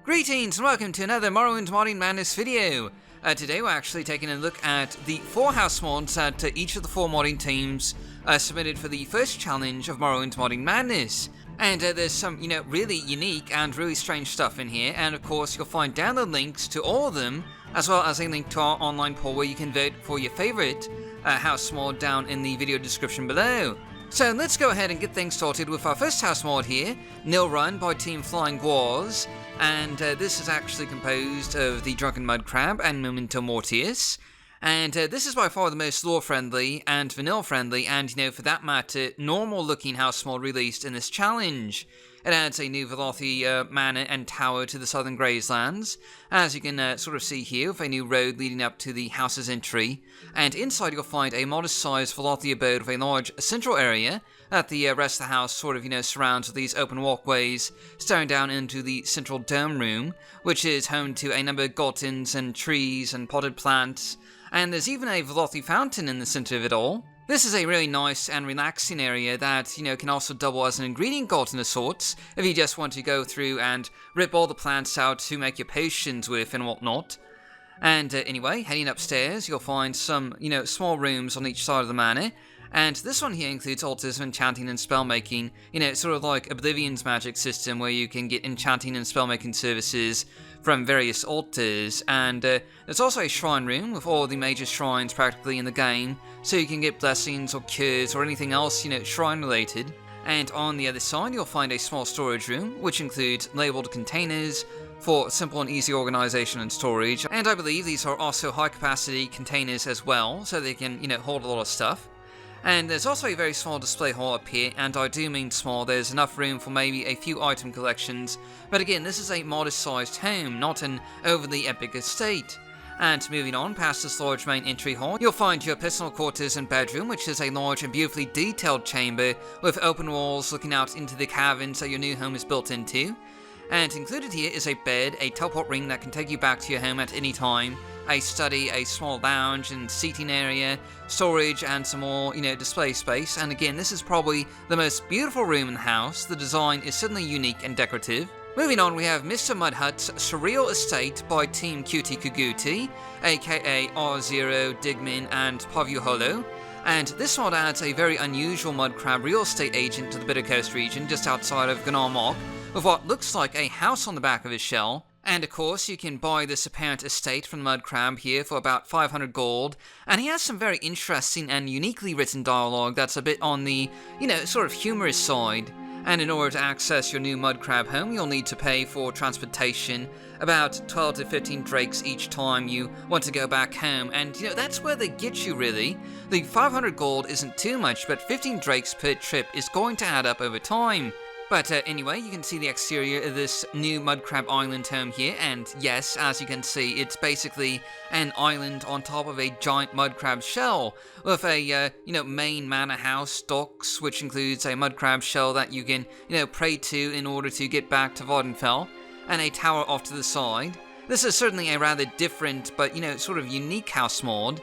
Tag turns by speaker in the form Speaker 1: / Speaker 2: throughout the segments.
Speaker 1: Greetings and welcome to another Morrowind Modding Madness video. Today we're actually taking a look at the 4 house mods that each of the 4 modding teams submitted for the first challenge of Morrowind Modding Madness. And there's some, really unique and really strange stuff in here, and of course you'll find download links to all of them, as well as a link to our online poll where you can vote for your favorite house mod down in the video description below. So let's go ahead and get things started with our first house mod here, Nil-Ruhn by Team Flying Guars, and this is actually composed of TheDrunkenMudcrab and MementoMoritius, and this is by far the most lore-friendly and vanilla-friendly and, for that matter, normal-looking house mod released in this challenge. It adds a new Rattle-Teeth Manor and tower to the southern Grazelands, as you can sort of see here, with a new road leading up to the house's entry, and inside you'll find a modest-sized Rattle-Teeth abode with a large central area that the rest of the house sort of, surrounds with these open walkways, staring down into the central dome room, which is home to a number of gardens and trees and potted plants, and there's even a Rattle-Teeth fountain in the center of it all. This is a really nice and relaxing area that, can also double as an ingredient garden of sorts, if you just want to go through and rip all the plants out to make your potions with and whatnot. And anyway, heading upstairs, you'll find some, small rooms on each side of the manor, and this one here includes altars of enchanting and spellmaking, sort of like Oblivion's magic system where you can get enchanting and spellmaking services from various altars, and there's also a shrine room with all the major shrines practically in the game, so you can get blessings or cures or anything else, shrine related. And on the other side you'll find a small storage room, which includes labeled containers for simple and easy organization and storage, and I believe these are also high capacity containers as well, so they can, hold a lot of stuff. And there's also a very small display hall up here, and I do mean small, there's enough room for maybe a few item collections, but again, this is a modest-sized home, not an overly epic estate. And moving on past this large main entry hall, you'll find your personal quarters and bedroom, which is a large and beautifully detailed chamber with open walls looking out into the caverns that your new home is built into. And included here is a bed, a teleport ring that can take you back to your home at any time, a study, a small lounge and seating area, storage, and some more, display space. And again, this is probably the most beautiful room in the house. The design is certainly unique and decorative. Moving on, we have Mr. Mudhut's Shurreal estate by Team Cutie Kagouti, aka R0, Digmen, and Povuholo. And this mod adds a very unusual mudcrab real estate agent to the Bitter Coast region just outside of Guars, with what looks like a house on the back of his shell. And of course, you can buy this apparent estate from the Mudcrab here for about 500 gold, and he has some very interesting and uniquely written dialogue that's a bit on the, sort of humorous side. And in order to access your new Mudcrab home, you'll need to pay for transportation, about 12 to 15 drakes each time you want to go back home, and that's where they get you really. The 500 gold isn't too much, but 15 drakes per trip is going to add up over time. But anyway, you can see the exterior of this new Mudcrab Island home here, and yes, as you can see, it's basically an island on top of a giant Mudcrab shell, with a, main manor house, docks, which includes a Mudcrab shell that you can, pray to in order to get back to Vardenfell, and a tower off to the side. This is certainly a rather different, but, sort of unique house mod.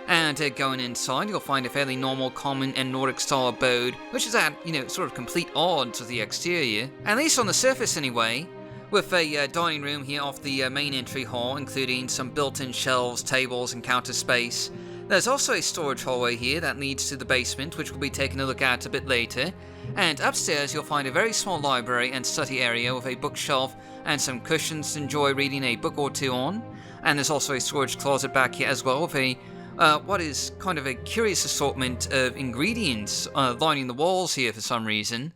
Speaker 1: And going inside, you'll find a fairly normal, common, and Nordic-style abode, which is at, sort of complete odds with the exterior, at least on the surface anyway, with a dining room here off the main entry hall, including some built-in shelves, tables, and counter space. There's also a storage hallway here that leads to the basement, which we'll be taking a look at a bit later. And upstairs, you'll find a very small library and study area with a bookshelf and some cushions to enjoy reading a book or two on. And there's also a storage closet back here as well with a what is kind of a curious assortment of ingredients lining the walls here for some reason.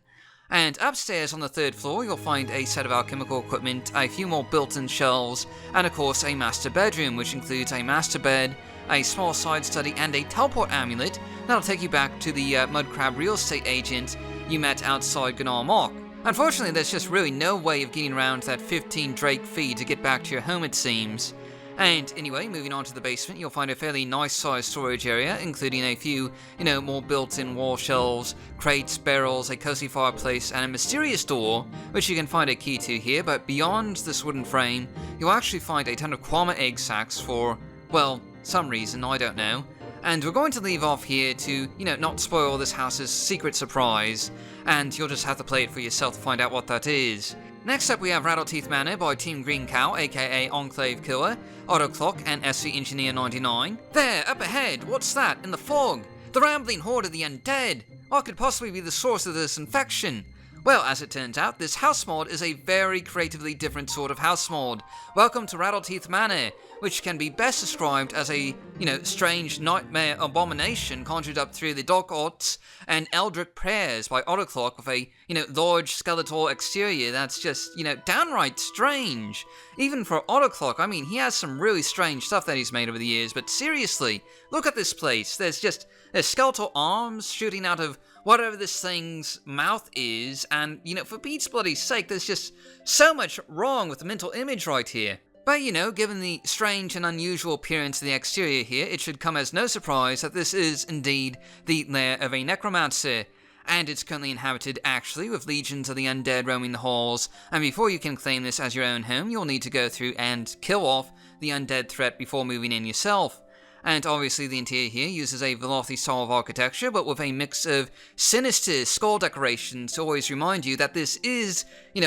Speaker 1: And upstairs on the 3rd floor you'll find a set of alchemical equipment, a few more built-in shelves, and of course a master bedroom, which includes a master bed, a small side study, and a teleport amulet that'll take you back to the Mudcrab real estate agent you met outside Guars. Unfortunately, there's just really no way of getting around that 15 drake fee to get back to your home, it seems. And anyway, moving on to the basement, you'll find a fairly nice-sized storage area, including a few, more built-in wall shelves, crates, barrels, a cozy fireplace, and a mysterious door, which you can find a key to here. But beyond this wooden frame, you'll actually find a ton of Kwama egg sacs for, well, some reason, I don't know. And we're going to leave off here to, not spoil this house's secret surprise, and you'll just have to play it for yourself to find out what that is. Next up we have Rattle-Teeth Manor by Team Green Cow, aka EnclaveKiller, AutoClock, and SC Engineer 99. There, up ahead, what's that, in the fog? The rambling horde of the undead! What could possibly be the source of this infection? Well, as it turns out, this house mod is a very creatively different sort of house mod. Welcome to Rattle-Teeth Manor, which can be best described as a, strange nightmare abomination conjured up through the dark arts and eldritch prayers by AutoClock with a, large skeletal exterior that's just, downright strange. Even for AutoClock, I mean, he has some really strange stuff that he's made over the years, but seriously, look at this place. There's skeletal arms shooting out of whatever this thing's mouth is, and, for Pete's bloody sake, there's just so much wrong with the mental image right here. But, given the strange and unusual appearance of the exterior here, it should come as no surprise that this is indeed the lair of a necromancer, and it's currently inhabited, actually, with legions of the undead roaming the halls, and before you can claim this as your own home, you'll need to go through and kill off the undead threat before moving in yourself. And obviously the interior here uses a Velocity style of architecture, but with a mix of sinister skull decorations to always remind you that this is,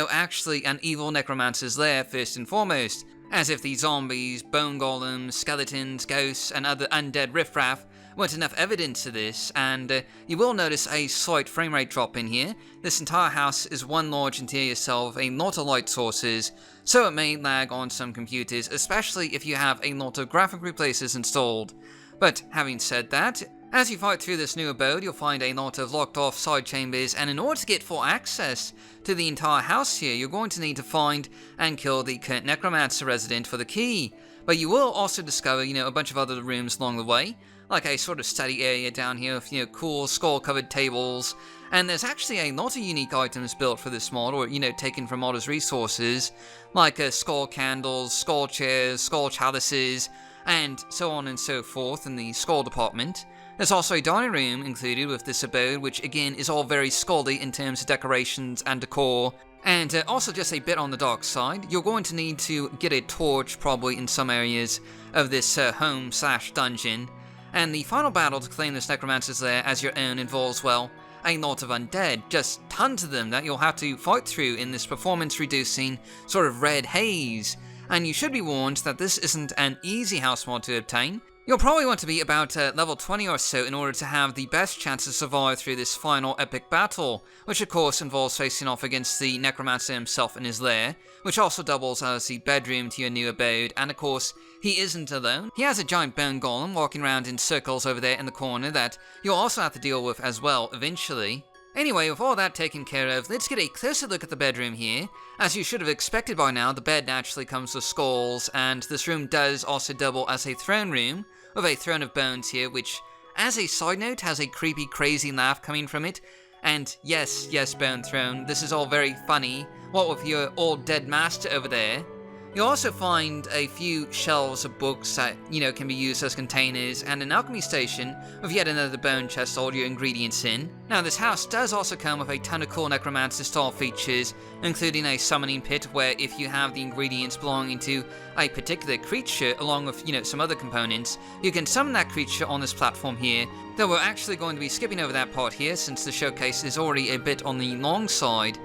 Speaker 1: actually an evil necromancer's lair first and foremost. As if the zombies, bone golems, skeletons, ghosts, and other undead riffraff weren't enough evidence of this, and you will notice a slight frame rate drop in here. This entire house is one large interior cell with a lot of light sources, so it may lag on some computers, especially if you have a lot of graphic replacers installed. But having said that, as you fight through this new abode, you'll find a lot of locked off side chambers, and in order to get full access to the entire house here, you're going to need to find and kill the current necromancer resident for the key. But you will also discover, a bunch of other rooms along the way, like a sort of study area down here with, cool skull-covered tables, and there's actually a lot of unique items built for this mod, or, taken from modders' resources, like skull candles, skull chairs, skull chalices, and so on and so forth in the skull department. There's also a dining room included with this abode, which again is all very scully in terms of decorations and decor. And also just a bit on the dark side, you're going to need to get a torch probably in some areas of this home/dungeon. And the final battle to claim this necromancer's lair as your own involves, well, a lot of undead, just tons of them that you'll have to fight through in this performance-reducing sort of red haze. And you should be warned that this isn't an easy house mod to obtain. You'll probably want to be about level 20 or so in order to have the best chance to survive through this final epic battle, which of course involves facing off against the necromancer himself in his lair, which also doubles as the bedroom to your new abode, and of course, he isn't alone. He has a giant bone golem walking around in circles over there in the corner that you'll also have to deal with as well eventually. Anyway, with all that taken care of, let's get a closer look at the bedroom here. As you should have expected by now, the bed naturally comes with skulls, and this room does also double as a throne room, with a throne of bones here, which, as a side note, has a creepy, crazy laugh coming from it. And yes, Bone Throne, this is all very funny, what with your old dead master over there. You'll also find a few shelves of books that, can be used as containers, and an alchemy station with yet another bone chest to hold your ingredients in. Now, this house does also come with a ton of cool necromancer-style features, including a summoning pit where if you have the ingredients belonging to a particular creature, along with, some other components, you can summon that creature on this platform here, though we're actually going to be skipping over that part here since the showcase is already a bit on the long side.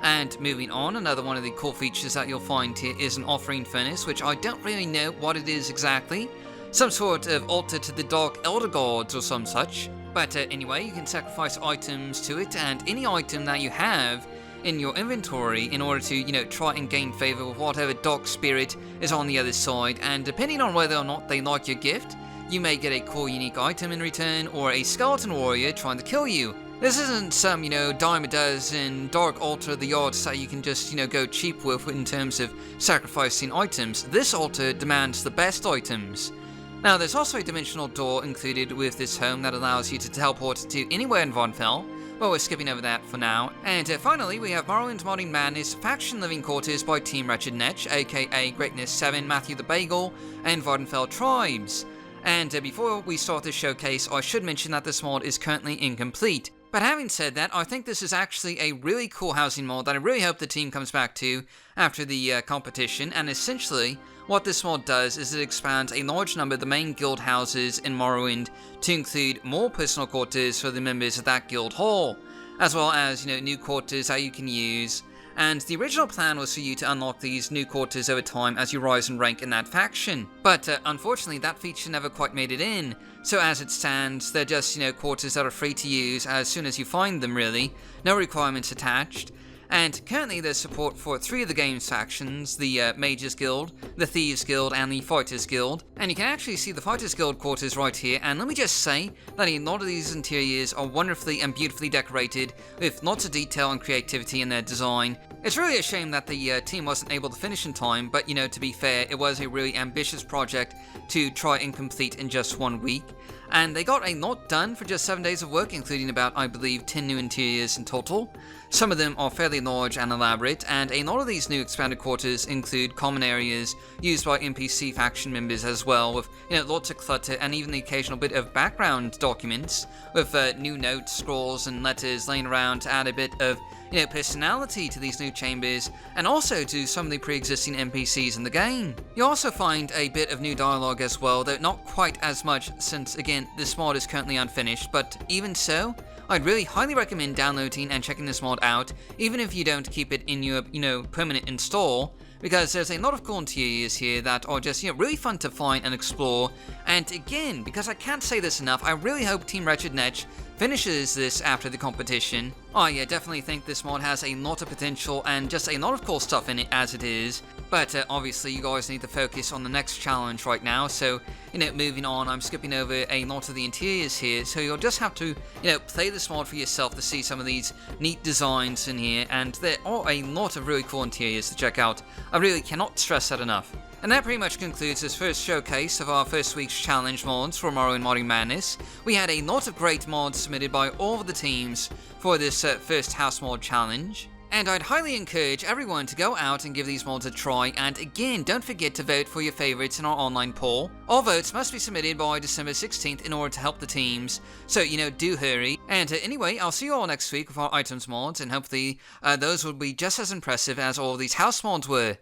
Speaker 1: And moving on, another one of the cool features that you'll find here is an offering furnace, which I don't really know what it is exactly. Some sort of altar to the Dark Elder Gods or some such. But anyway, you can sacrifice items to it, and any item that you have in your inventory in order to, try and gain favor with whatever dark spirit is on the other side. And depending on whether or not they like your gift, you may get a cool unique item in return, or a skeleton warrior trying to kill you. This isn't some, dime a dozen dark altar of the odds that you can just, go cheap with in terms of sacrificing items. This altar demands the best items. Now, there's also a dimensional door included with this home that allows you to teleport to anywhere in Vardenfell, but we're skipping over that for now. And finally, we have Morrowind Modding Madness Faction Living Quarters by Team Wretched Netch, aka Greatness7, MatthewTheBagel, and VvardenfellTribez. And before we start this showcase, I should mention that this mod is currently incomplete. But having said that, I think this is actually a really cool housing mod that I really hope the team comes back to after the competition, and essentially, what this mod does is it expands a large number of the main guild houses in Morrowind to include more personal quarters for the members of that guild hall, as well as, new quarters that you can use, and the original plan was for you to unlock these new quarters over time as you rise in rank in that faction. But unfortunately, that feature never quite made it in, so as it stands, they're just, quarters that are free to use as soon as you find them, really. No requirements attached. And currently there's support for 3 of the game's factions, the Mages Guild, the Thieves Guild, and the Fighters Guild. And you can actually see the Fighters Guild quarters right here, and let me just say that a lot of these interiors are wonderfully and beautifully decorated, with lots of detail and creativity in their design. It's really a shame that the team wasn't able to finish in time, but to be fair, it was a really ambitious project to try and complete in just 1 week. And they got a lot done for just 7 days of work, including about, I believe, 10 new interiors in total. Some of them are fairly large and elaborate, and a lot of these new expanded quarters include common areas used by NPC faction members as well, with lots of clutter and even the occasional bit of background documents, with new notes, scrolls, and letters laying around to add a bit of personality to these new chambers, and also to some of the pre-existing NPCs in the game. You also find a bit of new dialogue as well, though not quite as much since, again, this mod is currently unfinished, but even so, I'd really highly recommend downloading and checking this mod out, even if you don't keep it in your, permanent install, because there's a lot of cool interiors here that are just, really fun to find and explore. And again, because I can't say this enough, I really hope Team Wretched Netch finishes this after the competition. I definitely think this mod has a lot of potential and just a lot of cool stuff in it as it is. But obviously you guys need to focus on the next challenge right now, so, moving on, I'm skipping over a lot of the interiors here, so you'll just have to, play this mod for yourself to see some of these neat designs in here, and there are a lot of really cool interiors to check out. I really cannot stress that enough. And that pretty much concludes this first showcase of our first week's challenge mods for Morrowind Modding Madness. We had a lot of great mods submitted by all of the teams for this first house mod challenge. And I'd highly encourage everyone to go out and give these mods a try, and again, don't forget to vote for your favourites in our online poll. All votes must be submitted by December 16th in order to help the teams, so do hurry. And anyway, I'll see you all next week with our items mods, and hopefully those will be just as impressive as all of these house mods were.